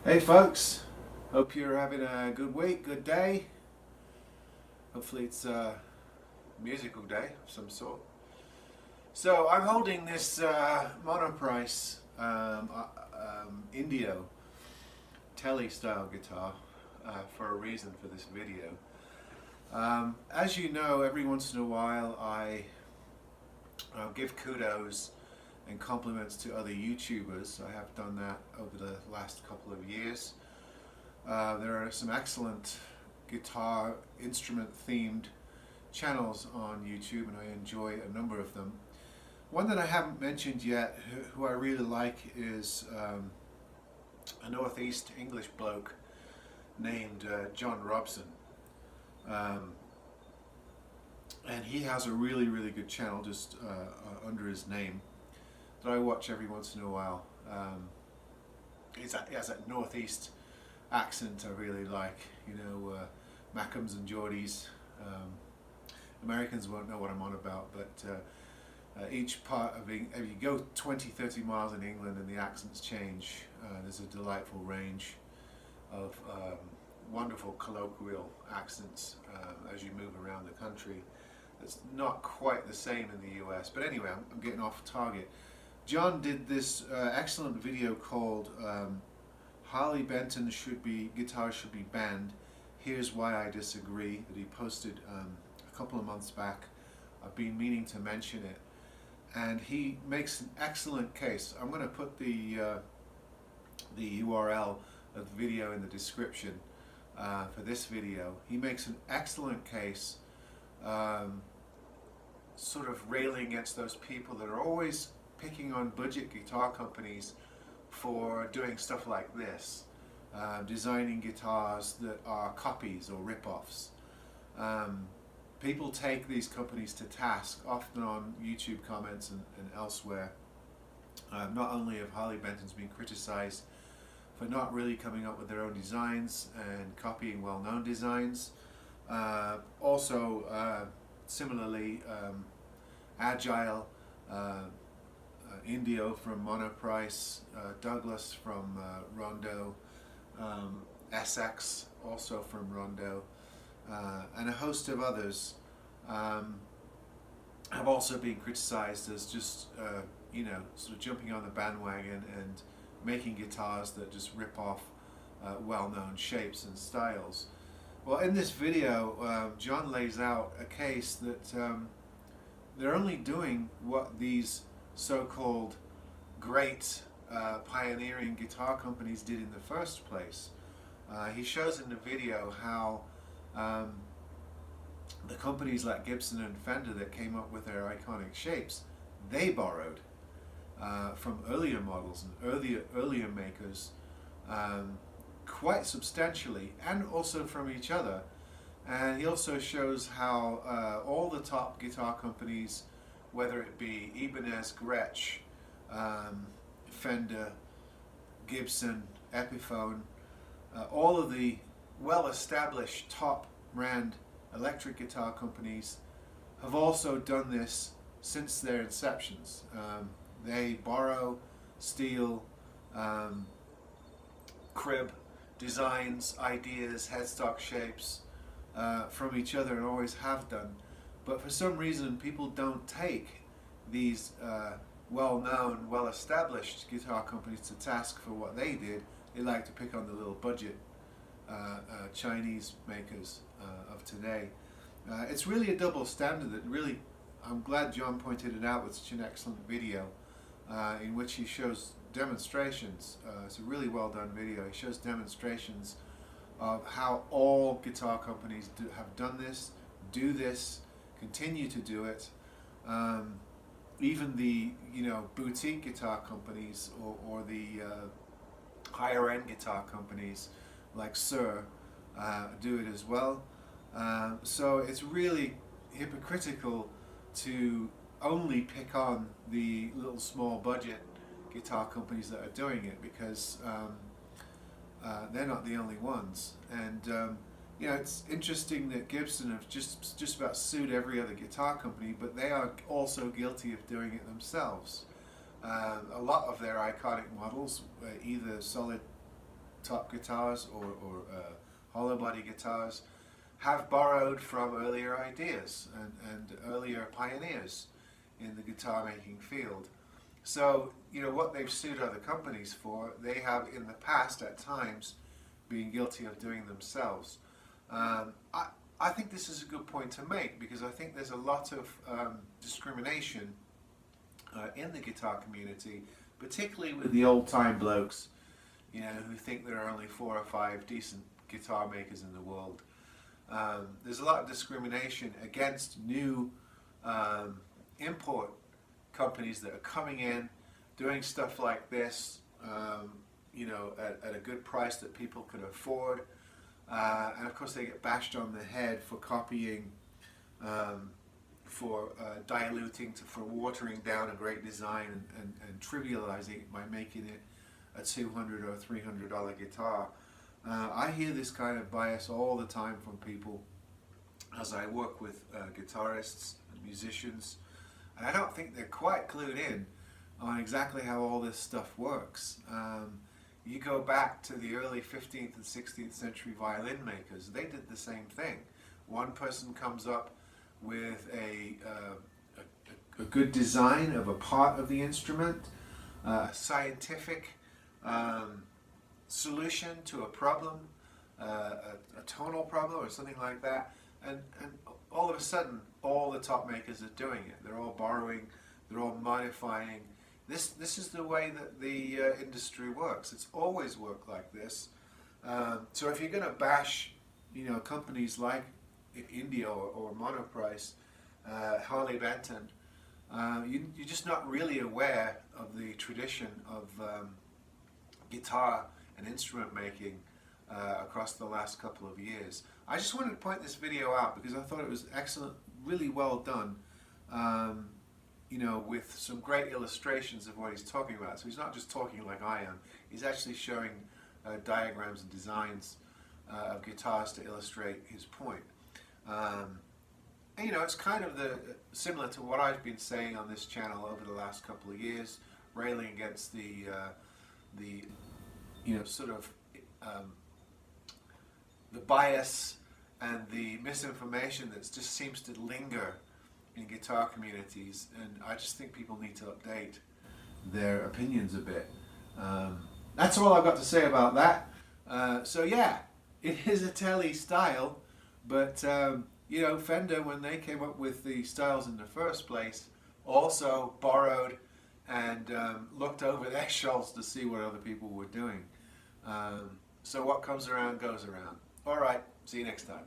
Hey folks, hope you're having a good week, good day. Hopefully it's a musical day of some sort. So I'm holding this monoprice Indio Tele style guitar for a reason for this video. As you know, every once in a while I give kudos and compliments to other YouTubers. I have done that over the last couple of years. There are some excellent guitar instrument themed channels on YouTube, and I enjoy a number of them. One that I haven't mentioned yet, who I really like, is a northeast English bloke named John Robson. And he has a really good channel just under his name that I watch every once in a while. He has that northeast accent I really like, you know, Mackems and Geordies. Americans won't know what I'm on about, but each part of if you go 20-30 miles in England and the accents change, there's a delightful range of wonderful colloquial accents as you move around the country. It's not quite the same in the US, but anyway, I'm getting off target. John did this excellent video called Harley Benton guitars should be banned. Here's why I disagree, that he posted a couple of months back. I've been meaning to mention it, and he makes an excellent case. I'm going to put the URL of the video in the description for this video. He makes an excellent case, sort of railing against those people that are always picking on budget guitar companies for doing stuff like this, designing guitars that are copies or rip-offs. People take these companies to task, often on YouTube comments and elsewhere. Not only have Harley Benton's been criticized for not really coming up with their own designs and copying well-known designs, also similarly Agile, Indio from Monoprice, Douglas from Rondo, SX also from Rondo, and a host of others have also been criticized as just you know, sort of jumping on the bandwagon and making guitars that just rip off well-known shapes and styles. Well, in this video, John lays out a case that they're only doing what these so-called great pioneering guitar companies did in the first place. He shows in the video how the companies like Gibson and Fender that came up with their iconic shapes, they borrowed from earlier models and earlier makers quite substantially, and also from each other. And he also shows how all the top guitar companies, whether it be Ibanez, Gretsch, Fender, Gibson, Epiphone, all of the well-established top brand electric guitar companies have also done this since their inceptions. They borrow, steal, crib designs, ideas, headstock shapes from each other, and always have done. But for some reason people don't take these well-known, well-established guitar companies to task for what they did. They like to pick on the little budget Chinese makers of today. It's really a double standard that really, I'm glad John pointed it out with such an excellent video in which he shows demonstrations. It's a really well done video. He shows demonstrations of how all guitar companies have done this, do this, continue to do it. Even the boutique guitar companies or the higher end guitar companies like Sir do it as well. So it's really hypocritical to only pick on the little small budget guitar companies that are doing it, because they're not the only ones. And it's interesting that Gibson have just about sued every other guitar company, but they are also guilty of doing it themselves. A lot of their iconic models, either solid top guitars or hollow body guitars have borrowed from earlier ideas and earlier pioneers in the guitar making field. So, you know, what they've sued other companies for, they have in the past at times been guilty of doing themselves. I think this is a good point to make, because I think there's a lot of discrimination in the guitar community, particularly with the old-time blokes, you know, who think there are only 4 or 5 decent guitar makers in the world. There's a lot of discrimination against new import companies that are coming in, doing stuff like this, you know, at a good price that people can afford. And of course they get bashed on the head for copying, for diluting, for watering down a great design and trivializing it by making it a $200 or $300 guitar. I hear this kind of bias all the time from people as I work with guitarists and musicians, and I don't think they're quite clued in on exactly how all this stuff works. You go back to the early 15th and 16th century violin makers, they did the same thing. One person comes up with a good design of a part of the instrument, a scientific solution to a problem, a tonal problem or something like that, and all of a sudden all the top makers are doing it. They're all borrowing, they're all modifying. This is the way that the industry works. It's always worked like this. So if you're going to bash, you know, companies like India or Monoprice, Harley Benton, you're just not really aware of the tradition of guitar and instrument making across the last couple of years. I just wanted to point this video out because I thought it was excellent, really well done, you know, with some great illustrations of what he's talking about. So he's not just talking like I am, he's actually showing diagrams and designs of guitars to illustrate his point. And, you know, it's kind of similar to what I've been saying on this channel over the last couple of years, railing against the you know, sort of the bias and the misinformation that just seems to linger in guitar communities, and I just think people need to update their opinions a bit. That's all I've got to say about that. So yeah, it is a telly style, but you know, Fender, when they came up with the styles in the first place, also borrowed and looked over their shoulders to see what other people were doing. So what comes around goes around. All right, see you next time.